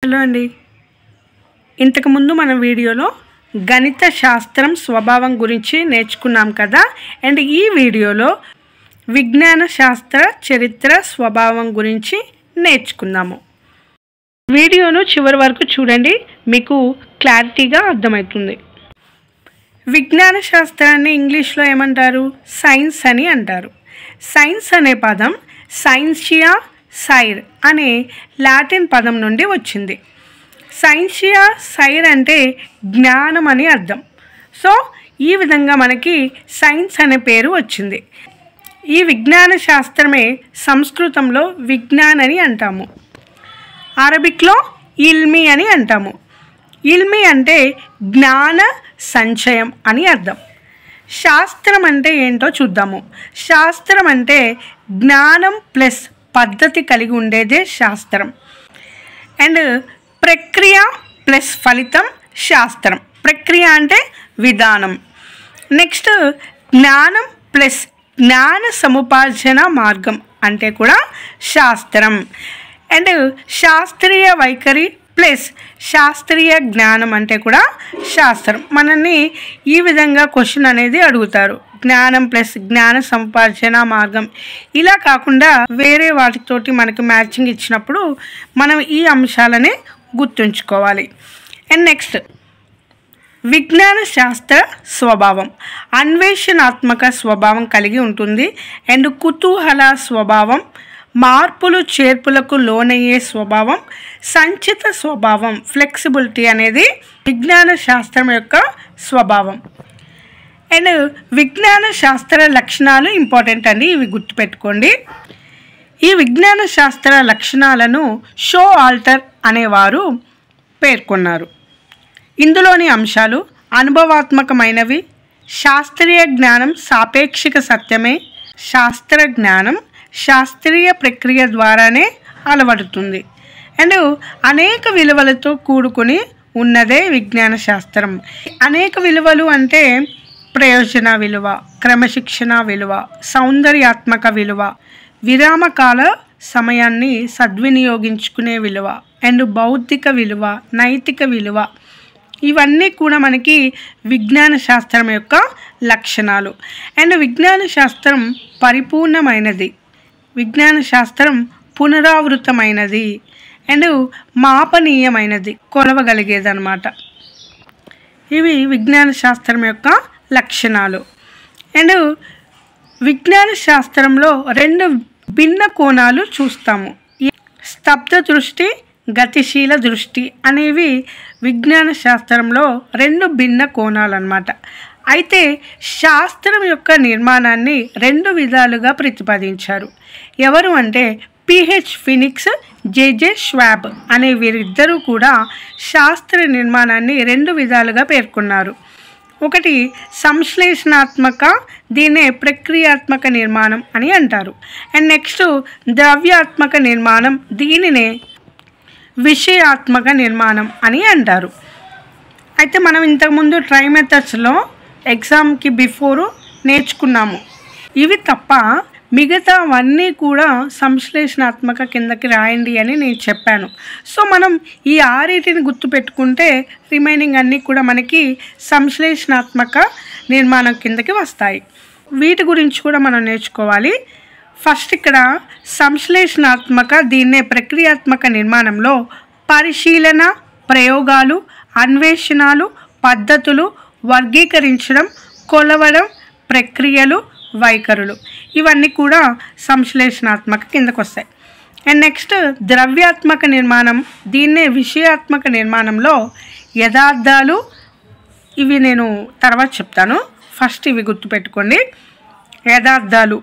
Hello అండి. ఇంతకుముందు మన వీడియోలో గణిత శాస్త్రం స్వభావం గురించి నేర్చుకున్నాం కదా. అండ్ ఈ వీడియోలో విజ్ఞాన శాస్త్ర చరిత్ర స్వభావం గురించి నేర్చుకుందాము. వీడియోను చివరి వరకు చూడండి, మీకు క్లారిటీగా అర్థమవుతుంది. విజ్ఞాన శాస్త్రాన్ని ఇంగ్లీష్లో ఏమంటారు? సైన్స్ అని అంటారు. సైన్స్ అనే పదం సైన్షియా సైర్ అనే లాటిన్ పదం నుండి వచ్చింది. సైన్షియా సైర్ అంటే జ్ఞానం అని అర్థం. సో ఈ విధంగా మనకి సైన్స్ అనే పేరు వచ్చింది. ఈ విజ్ఞాన శాస్త్రమే సంస్కృతంలో విజ్ఞాన్ అని అంటాము, అరబిక్లో ఇల్మి అని అంటాము. ఇల్మి అంటే జ్ఞాన సంచయం అని అర్థం. శాస్త్రం అంటే ఏంటో చూద్దాము. శాస్త్రం అంటే జ్ఞానం ప్లస్ పద్ధతి కలిగి ఉండేదే శాస్త్రం. అండ్ ప్రక్రియ ప్లస్ ఫలితం శాస్త్రం. ప్రక్రియ అంటే విధానం. నెక్స్ట్ జ్ఞానం ప్లస్ జ్ఞాన సముపార్జన మార్గం అంటే కూడా శాస్త్రం. అండ్ శాస్త్రీయ వైఖరి ప్లస్ శాస్త్రీయ జ్ఞానం అంటే కూడా శాస్త్రం. మనల్ని ఈ విధంగా క్వశ్చన్ అనేది అడుగుతారు, జ్ఞానం ప్లస్ జ్ఞాన సముపార్జన మార్గం. ఇలా కాకుండా వేరే వాటితోటి మనకు మ్యాచింగ్ ఇచ్చినప్పుడు మనం ఈ అంశాలని గుర్తుంచుకోవాలి. అండ్ నెక్స్ట్ విజ్ఞాన శాస్త్ర స్వభావం అన్వేషణాత్మక స్వభావం కలిగి ఉంటుంది. అండ్ కుతూహల స్వభావం, మార్పులు చేర్పులకు లోనయ్యే స్వభావం, సంచిత స్వభావం, ఫ్లెక్సిబిలిటీ అనేది విజ్ఞాన శాస్త్రం యొక్క స్వభావం. అండ్ విజ్ఞాన శాస్త్ర లక్షణాలు ఇంపార్టెంట్ అండి, ఇవి గుర్తుపెట్టుకోండి. ఈ విజ్ఞాన శాస్త్ర లక్షణాలను షో ఆల్టర్ అనేవారు పేర్కొన్నారు. ఇందులోని అంశాలు అనుభవాత్మకమైనవి, శాస్త్రీయ జ్ఞానం సాపేక్షిక సత్యమే, శాస్త్ర జ్ఞానం శాస్త్రీయ ప్రక్రియ ద్వారానే అలవడుతుంది. అండ్ అనేక విలువలతో కూడుకుని ఉన్నదే విజ్ఞాన శాస్త్రం. అనేక విలువలు అంటే ప్రయోజన విలువ, క్రమశిక్షణ విలువ, సౌందర్యాత్మక విలువ, విరామకాల సమయాన్ని సద్వినియోగించుకునే విలువ, అండ్ బౌద్ధిక విలువ, నైతిక విలువ, ఇవన్నీ కూడా మనకి విజ్ఞాన శాస్త్రం యొక్క లక్షణాలు. అండ్ విజ్ఞాన శాస్త్రం పరిపూర్ణమైనది, విజ్ఞాన శాస్త్రం పునరావృతమైనది, అండ్ మాపనీయమైనది, కొలవగలిగేది అన్నమాట. ఇవి విజ్ఞాన శాస్త్రం యొక్క లక్షణాలు. అండ్ విజ్ఞాన శాస్త్రంలో రెండు భిన్న కోణాలు చూస్తాము. స్తబ్ద దృష్టి, గతిశీల దృష్టి అనేవి విజ్ఞాన శాస్త్రంలో రెండు భిన్న కోణాలు అన్నమాట. అయితే శాస్త్రం యొక్క నిర్మాణాన్ని రెండు విధాలుగా ప్రతిపాదించారు. ఎవరు అంటే పిహెచ్ ఫినిక్స్, జేజే ష్వాబ్ అనే వీరిద్దరూ కూడా శాస్త్ర నిర్మాణాన్ని రెండు విధాలుగా పేర్కొన్నారు. ఒకటి సంశ్లేషణాత్మక, దీన్నే ప్రక్రియాత్మక నిర్మాణం అని అంటారు. అండ్ నెక్స్ట్ ద్రవ్యాత్మక నిర్మాణం, దీనినే విషయాత్మక నిర్మాణం అని అంటారు. అయితే మనం ఇంతకుముందు ట్రై మెథడ్స్లో ఎగ్జామ్కి బిఫోరు నేర్చుకున్నాము. ఇవి తప్ప మిగతావన్నీ కూడా సంశ్లేషణాత్మక కిందకి రాయండి అని నేను చెప్పాను. సో మనం ఈ ఆరీటిని గుర్తుపెట్టుకుంటే రిమైనింగ్ అన్నీ కూడా మనకి సంశ్లేషణాత్మక నిర్మాణం కిందకి వస్తాయి. వీటి గురించి కూడా మనం నేర్చుకోవాలి. ఫస్ట్ ఇక్కడ సంశ్లేషణాత్మక, దీన్నే ప్రక్రియాత్మక నిర్మాణంలో పరిశీలన, ప్రయోగాలు, అన్వేషణలు, పద్ధతులు, వర్గీకరించడం, కొలవడం, ప్రక్రియలు, వైఖరులు, ఇవన్నీ కూడా సంశ్లేషణాత్మక కిందకు వస్తాయి. అండ్ నెక్స్ట్ ద్రవ్యాత్మక నిర్మాణం, దీన్నే విషయాత్మక నిర్మాణంలో యథార్థాలు, ఇవి నేను తర్వాత చెప్తాను, ఫస్ట్ ఇవి గుర్తుపెట్టుకోండి. యథార్థాలు,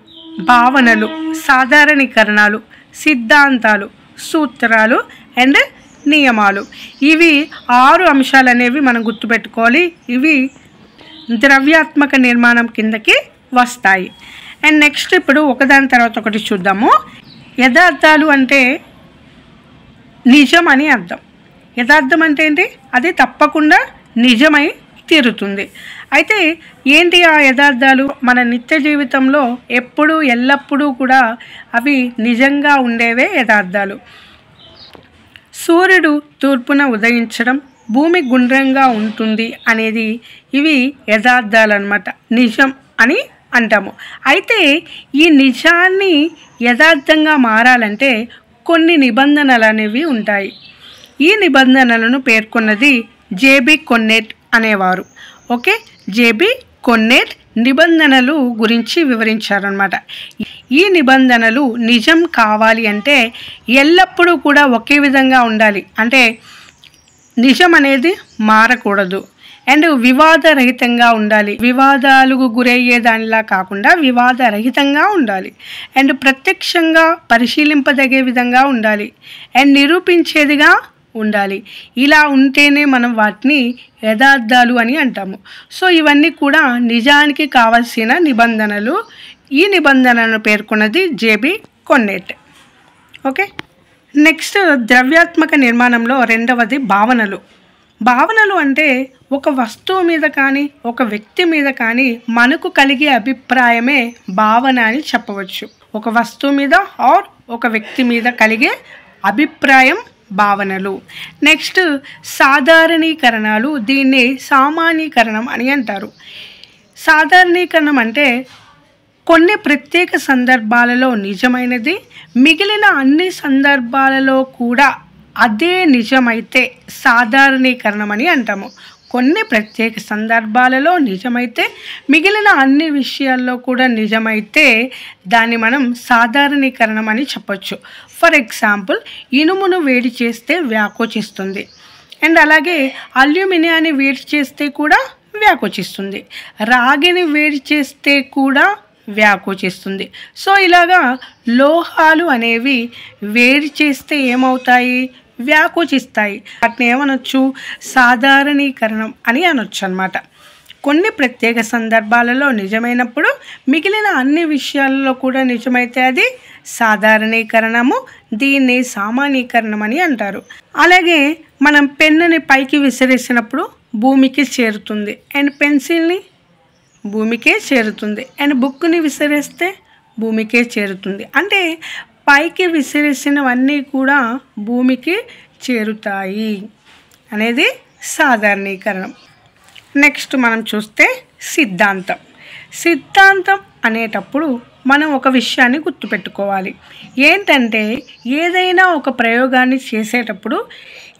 భావనలు, సాధారణీకరణాలు, సిద్ధాంతాలు, సూత్రాలు అండ్ నియమాలు, ఇవి 6 అంశాలు అనేవి మనం గుర్తుపెట్టుకోవాలి. ఇవి ద్రవ్యాత్మక నిర్మాణం కిందకి వస్తాయి. అండ్ నెక్స్ట్ ఇప్పుడు ఒకదాని తర్వాత ఒకటి చూద్దాము. యథార్థాలు అంటే నిజం అని అర్థం. యథార్థం అంటే ఏంటి? అది తప్పకుండా నిజమై తీరుతుంది. అయితే ఏంటి ఆ యథార్థాలు? మన నిత్య జీవితంలో ఎప్పుడు ఎల్లప్పుడూ కూడా అవి నిజంగా ఉండేవే యథార్థాలు. సూర్యుడు తూర్పున ఉదయించడం, భూమి గుండ్రంగా ఉంటుంది అనేది ఇవి యథార్థాలన్నమాట, నిజం అని అంటాము. అయితే ఈ నిజాన్ని యథార్థంగా మారాలంటే కొన్ని నిబంధనలు అనేవి ఉంటాయి. ఈ నిబంధనలను పేర్కొన్నది జేబీ కొన్నెట్ అనేవారు. ఓకే, జేబీ కొన్నెట్ నిబంధనలు గురించి వివరించారనమాట. ఈ నిబంధనలు నిజం కావాలి అంటే ఎల్లప్పుడూ కూడా ఒకే విధంగా ఉండాలి, అంటే నిజం అనేది మారకూడదు, అండ్ వివాదరహితంగా ఉండాలి, వివాదాలకు గురయ్యే దానిలా కాకుండా వివాదరహితంగా ఉండాలి, అండ్ ప్రత్యక్షంగా పరిశీలింపదగే విధంగా ఉండాలి, అండ్ నిరూపించేదిగా ఉండాలి. ఇలా ఉంటేనే మనం వాటిని యథార్థాలు అని అంటాము. సో ఇవన్నీ కూడా నిజానికి కావలసిన నిబంధనలు. ఈ నిబంధనలను పేర్కొన్నది జేబీ కొన్నెట్. ఓకే, నెక్స్ట్ ద్రవ్యాత్మక నిర్మాణంలో రెండవది భావనలు. భావనలు అంటే ఒక వస్తువు మీద కానీ ఒక వ్యక్తి మీద కానీ మనకు కలిగే అభిప్రాయమే భావన అని చెప్పవచ్చు. ఒక వస్తువు మీద ఆర్ ఒక వ్యక్తి మీద కలిగే అభిప్రాయం భావనలు. నెక్స్ట్ సాధారణీకరణాలు, దీన్ని సామాన్యీకరణం అని అంటారు. సాధారణీకరణం అంటే కొన్ని ప్రత్యేక సందర్భాలలో నిజమైనది మిగిలిన అన్ని సందర్భాలలో కూడా అదే నిజమైతే సాధారణీకరణం అని అంటాము. కొన్ని ప్రత్యేక సందర్భాలలో నిజమైతే మిగిలిన అన్ని విషయాల్లో కూడా నిజమైతే దాన్ని మనం సాధారణీకరణం అని చెప్పొచ్చు. ఫర్ ఎగ్జాంపుల్, ఇనుమును వేడి చేస్తే వ్యాకోచిస్తుంది, అండ్ అలాగే అల్యూమినియాన్ని వేడి చేస్తే కూడా వ్యాకోచిస్తుంది, రాగిని వేడి చేస్తే కూడా వ్యాకోచిస్తుంది. సో ఇలాగా లోహాలు అనేవి వేడి చేస్తే ఏమవుతాయి, వ్యాకోచిస్తాయి. వాటిని ఏమనొచ్చు, సాధారణీకరణం అని అనొచ్చు అన్నమాట. కొన్ని ప్రత్యేక సందర్భాలలో నిజమైనప్పుడు మిగిలిన అన్ని విషయాలలో కూడా నిజమైతే అది సాధారణీకరణము, దీన్ని సామాన్యీకరణం అని అంటారు. అలాగే మనం పెన్నుని పైకి విసిరేసినప్పుడు భూమికి చేరుతుంది, అండ్ పెన్సిల్ని భూమికే చేరుతుంది, అండ్ బుక్ని విసిరేస్తే భూమికే చేరుతుంది. అంటే పైకి విసిరేసినవన్నీ కూడా భూమికి చేరుతాయి అనేది సాధారణీకరణం. నెక్స్ట్ మనం చూస్తే సిద్ధాంతం. సిద్ధాంతం అనేటప్పుడు మనం ఒక విషయాన్ని గుర్తుపెట్టుకోవాలి. ఏంటంటే ఏదైనా ఒక ప్రయోగాన్ని చేసేటప్పుడు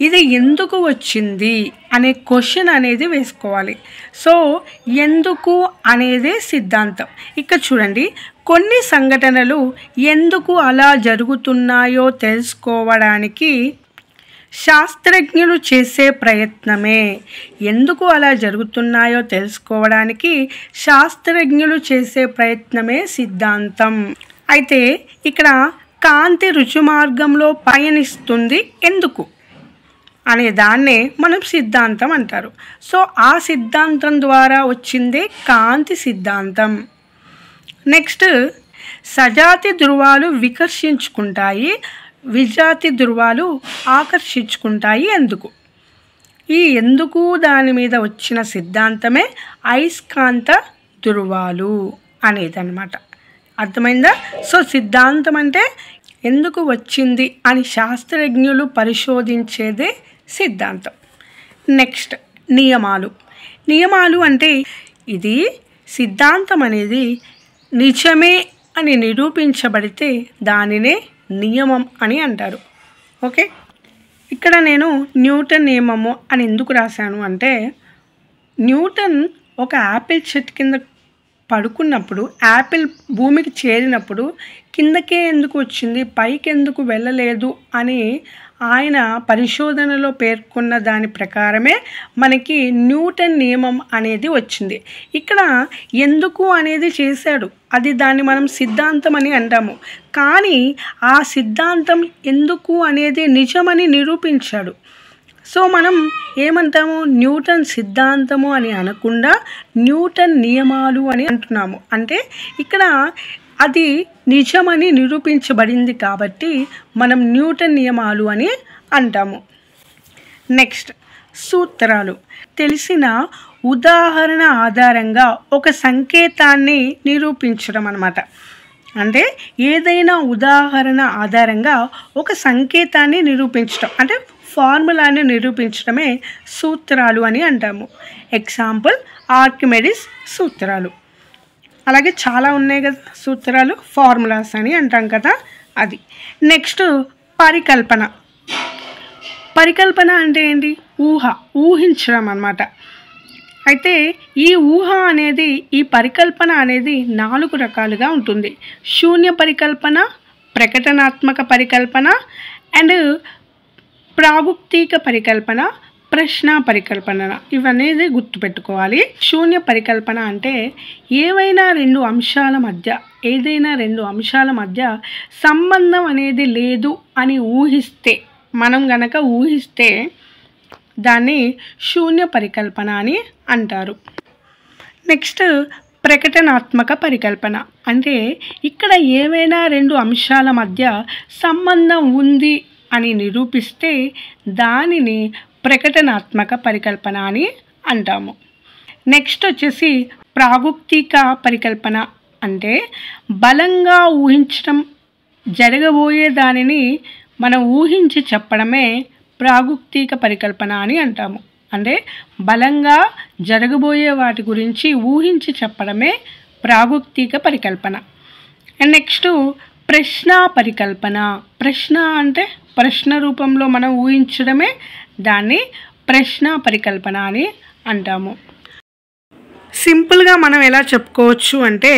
ఇది ఎందుకు వచ్చింది అనే క్వశ్చన్ అనేది వేసుకోవాలి. సో ఎందుకు అనేది సిద్ధాంతం. ఇక్కడ చూడండి, కొన్ని సంఘటనలు ఎందుకు అలా జరుగుతున్నాయో తెలుసుకోవడానికి శాస్త్రజ్ఞులు చేసే ప్రయత్నమే. ఎందుకు అలా జరుగుతున్నాయో తెలుసుకోవడానికి శాస్త్రజ్ఞులు చేసే ప్రయత్నమే సిద్ధాంతం. అయితే ఇక్కడ కాంతి రుజుమార్గంలో పయనిస్తుంది ఎందుకు అనే దాన్నే మనం సిద్ధాంతం అంటారు. సో ఆ సిద్ధాంతం ద్వారా వచ్చిందే కాంతి సిద్ధాంతం. నెక్స్ట్, సజాతి ధృవాలు వికర్షించుకుంటాయి, విజాతి ధృవాలు ఆకర్షించుకుంటాయి ఎందుకు. ఈ ఎందుకు దాని మీద వచ్చిన సిద్ధాంతమే అయస్కాంత ధృవాలు అనేదన్నమాట. అర్థమైందా? సో సిద్ధాంతం అంటే ఎందుకు వచ్చింది అని శాస్త్రజ్ఞులు పరిశోధించేదే సిద్ధాంతం. నెక్స్ట్, నియమాలు. నియమాలు అంటే ఇది సిద్ధాంతం అనేది నిజమే అని నిరూపించబడితే దానినే నియమం అని అంటారు. ఓకే, ఇక్కడ నేను న్యూటన్ నియమము అని ఎందుకు రాశాను అంటే, న్యూటన్ ఒక యాపిల్ చెట్టు కింద పడుకున్నప్పుడు యాపిల్ భూమికి చేరినప్పుడు కిందకే ఎందుకు వచ్చింది, పైకి ఎందుకు వెళ్ళలేదు అని ఆయన పరిశోధనలో పేర్కొన్న దాని ప్రకారమే మనకి న్యూటన్ నియమం అనేది వచ్చింది. ఇక్కడ ఎందుకు అనేది చేశాడు, అది దాన్ని మనం సిద్ధాంతం అని అంటాము. కానీ ఆ సిద్ధాంతం ఎందుకు అనేది నిజమని నిరూపించాడు. సో మనం ఏమంటాము, న్యూటన్ సిద్ధాంతము అని అనకుండా న్యూటన్ నియమాలు అని అంటున్నాము. అంటే ఇక్కడ అది నిజమని నిరూపించబడింది కాబట్టి మనం న్యూటన్ నియమాలు అని అంటాము. నెక్స్ట్, సూత్రాలు. తెలిసిన ఉదాహరణ ఆధారంగా ఒక సంకేతాన్ని నిరూపించడం అన్నమాట. అంటే ఏదైనా ఉదాహరణ ఆధారంగా ఒక సంకేతాన్ని నిరూపించడం, అంటే ఫార్ములాని నిరూపించడమే సూత్రాలు అని అంటాము. ఎగ్జాంపుల్ ఆర్కిమెడిస్ సూత్రాలు. అలాగే చాలా ఉన్నాయి కదా సూత్రాలు, ఫార్ములాస్ అని అంటాం కదా అది. నెక్స్ట్ పరికల్పన. పరికల్పన అంటే ఏంటి? ఊహించడం అన్నమాట. అయితే ఈ ఊహ అనేది, ఈ పరికల్పన అనేది 4 రకాలుగా ఉంటుంది. శూన్య పరికల్పన, ప్రకటనాత్మక పరికల్పన అండ్ ప్రాగుక్తిక పరికల్పన, ప్రశ్న పరికల్పన. ఇవనేది గుర్తుపెట్టుకోవాలి. శూన్య పరికల్పన అంటే ఏదైనా రెండు అంశాల మధ్య సంబంధం అనేది లేదు అని ఊహిస్తే, మనం గనక ఊహిస్తే దాన్ని శూన్య పరికల్పన అని అంటారు. నెక్స్ట్ ప్రకటనాత్మక పరికల్పన అంటే ఇక్కడ ఏవైనా రెండు అంశాల మధ్య సంబంధం ఉంది అని నిరూపిస్తే దానిని ప్రకటనాత్మక పరికల్పన అని అంటాము. నెక్స్ట్ వచ్చేసి ప్రాగుక్తిక పరికల్పన అంటే బలంగా ఊహించడం, జరగబోయే దానిని మనం ఊహించి చెప్పడమే ప్రాగుక్తిక పరికల్పన అని అంటాము. అంటే బలంగా జరగబోయే వాటి గురించి ఊహించి చెప్పడమే ప్రాగుక్తిక పరికల్పన. అండ్ నెక్స్ట్ ప్రశ్న పరికల్పన. ప్రశ్న అంటే ప్రశ్న రూపంలో మనం ఊహించడమే దాన్ని ప్రశ్న పరికల్పన అని అంటాము. సింపుల్గా మనం ఎలా చెప్పుకోవచ్చు అంటే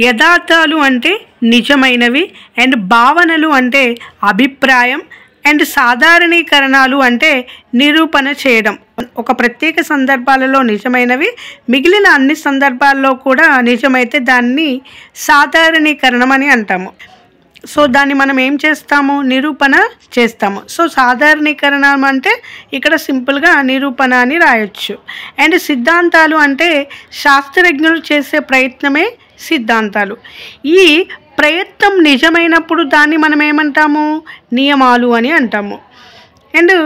యథార్థాలు అంటే నిజమైనవి అండ్ భావనలు అంటే అభిప్రాయం అండ్ సాధారణీకరణాలు అంటే నిరూపణ చేయడం. ఒక ప్రత్యేక సందర్భాలలో నిజమైనవి, మిగిలిన అన్ని సందర్భాల్లో కూడా నిజమైతే దాన్ని సాధారణీకరణం అని అంటాము. సో దాన్ని మనం ఏం చేస్తాము? నిరూపణ చేస్తాము. సో సాధారణీకరణం అంటే ఇక్కడ సింపుల్గా నిరూపణ అని రాయొచ్చు. అండ్ సిద్ధాంతాలు అంటే శాస్త్రజ్ఞులు చేసే ప్రయత్నమే సిద్ధాంతాలు. ఈ ప్రయత్నం నిజమైనప్పుడు దాన్ని మనం ఏమంటాము? నియమాలు అని అంటాము. అండ్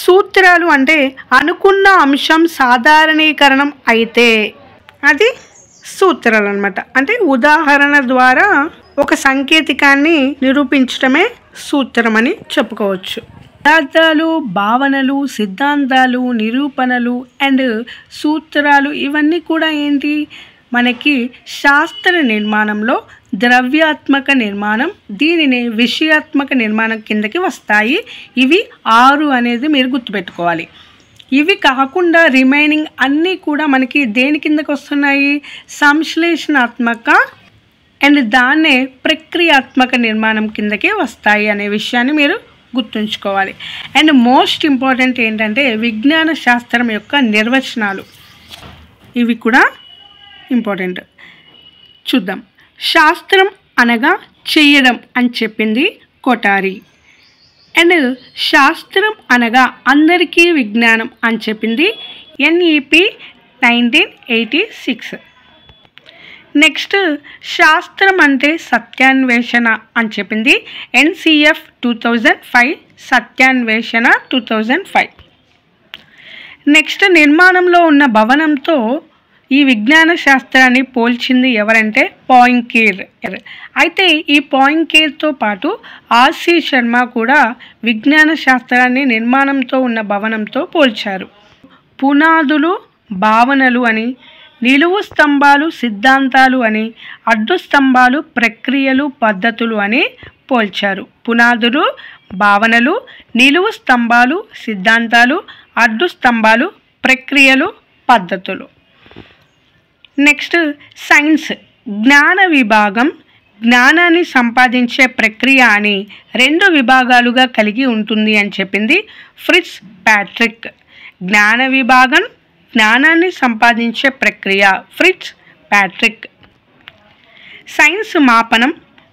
సూత్రాలు అంటే అనుకున్న అంశం సాధారణీకరణం అయితే అది సూత్రాలు అన్నమాట. అంటే ఉదాహరణ ద్వారా ఒక సంకేతికాన్ని నిరూపించడమే సూత్రం అని చెప్పుకోవచ్చు. పదార్థాలు, భావనలు, సిద్ధాంతాలు, నిరూపణలు అండ్ సూత్రాలు ఇవన్నీ కూడా ఏంటి? మనకి శాస్త్ర నిర్మాణంలో ద్రవ్యాత్మక నిర్మాణం, దీనిని విషయాత్మక నిర్మాణం కిందకి వస్తాయి. ఇవి 6 అనేది మీరు గుర్తుపెట్టుకోవాలి. ఇవి కాకుండా రిమైనింగ్ అన్నీ కూడా మనకి దేని కిందకి వస్తున్నాయి? సంశ్లేషణాత్మక అండ్ దాన్నే ప్రక్రియాత్మక నిర్మాణం కిందకి వస్తాయి అనే విషయాన్ని మీరు గుర్తుంచుకోవాలి. అండ్ మోస్ట్ ఇంపార్టెంట్ ఏంటంటే విజ్ఞాన శాస్త్రం యొక్క నిర్వచనాలు, ఇవి కూడా ఇంపార్టెంట్. చూద్దాం. శాస్త్రం అనగా చెయ్యడం అని చెప్పింది కొఠారి. అండ్ శాస్త్రం అనగా అందరికీ విజ్ఞానం అని చెప్పింది NEP 1986. నెక్స్ట్ శాస్త్రం అంటే సత్యాన్వేషణ అని చెప్పింది NCF 2005, సత్యాన్వేషణ 2005. నెక్స్ట్ నిర్మాణంలో ఉన్న భవనంతో ఈ విజ్ఞాన శాస్త్రాన్ని పోల్చింది ఎవరంటే పాయింకేర్. అయితే ఈ పాయింకేర్తో పాటు R.C. శర్మ కూడా విజ్ఞాన శాస్త్రాన్ని నిర్మాణంతో ఉన్న భవనంతో పోల్చారు. పునాదులు భావనలు అని, నిలువు స్తంభాలు సిద్ధాంతాలు అని, అడ్డు స్తంభాలు ప్రక్రియలు పద్ధతులు అని పోల్చారు. పునాదులు భావనలు, నిలువు స్తంభాలు సిద్ధాంతాలు, అడ్డు స్తంభాలు ప్రక్రియలు పద్ధతులు. Next science. జ్ఞాన విభాగం జ్ఞానాన్ని సంపాదించే ప్రక్రియ అని 2 విభాగాలుగా కలిగి ఉంటుంది అని చెప్పింది ఫ్రిట్జ్ ప్యాట్రిక్. జ్ఞాన విభాగం జ్ఞానాన్ని సంపాదించే ప్రక్రియ, ఫ్రిట్జ్ ప్యాట్రిక్. సైన్స్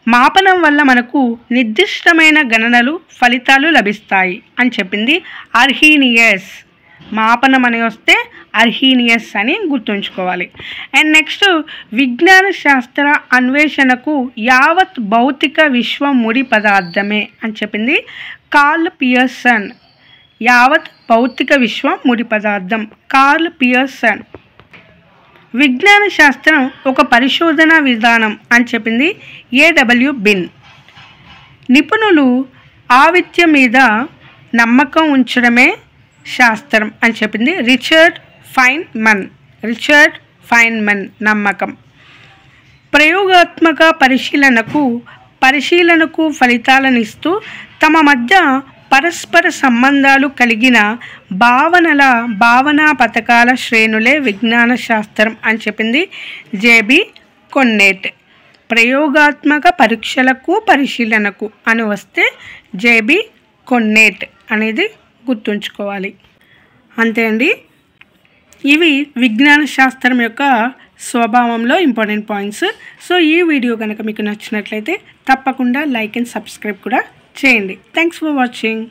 మాపనం వల్ల మనకు నిర్దిష్టమైన గణనలు ఫలితాలు లభిస్తాయి అని చెప్పింది అర్హీనియస్. మాపనం అని వస్తే అర్హీనియస్ అని గుర్తుంచుకోవాలి. అండ్ నెక్స్ట్ విజ్ఞాన శాస్త్ర అన్వేషణకు యావత్ భౌతిక విశ్వం ముడి పదార్థమే అని చెప్పింది కార్ల్ పియర్సన్. యావత్ భౌతిక విశ్వం ముడి పదార్థం కార్ల్ పియర్సన్. విజ్ఞాన శాస్త్రం ఒక పరిశోధనా విధానం అని చెప్పింది ఏడబ్ల్యూ బిన్. నిపుణులు ఆవిత్యం మీద నమ్మకం ఉంచడమే శాస్త్రం అని చెప్పింది రిచర్డ్ ఫైన్మన్. నమ్మకం ప్రయోగాత్మక పరిశీలనకు ఫలితాలను ఇస్తూ తమ మధ్య పరస్పర సంబంధాలు కలిగిన భావనా పథకాల శ్రేణులే విజ్ఞాన శాస్త్రం అని చెప్పింది జేబి కొన్నెట్. ప్రయోగాత్మక పరీక్షలకు పరిశీలనకు అని వస్తే జేబి కొన్నెట్ అనేది గుర్తుంచుకోవాలి. అంతే అండి. ఇవి విజ్ఞాన శాస్త్రం యొక్క స్వభావంలో ఇంపార్టెంట్ పాయింట్స్. సో ఈ వీడియో కనుక మీకు నచ్చినట్లయితే తప్పకుండా లైక్ అండ్ సబ్స్క్రైబ్ కూడా చేయండి. Thanks for watching.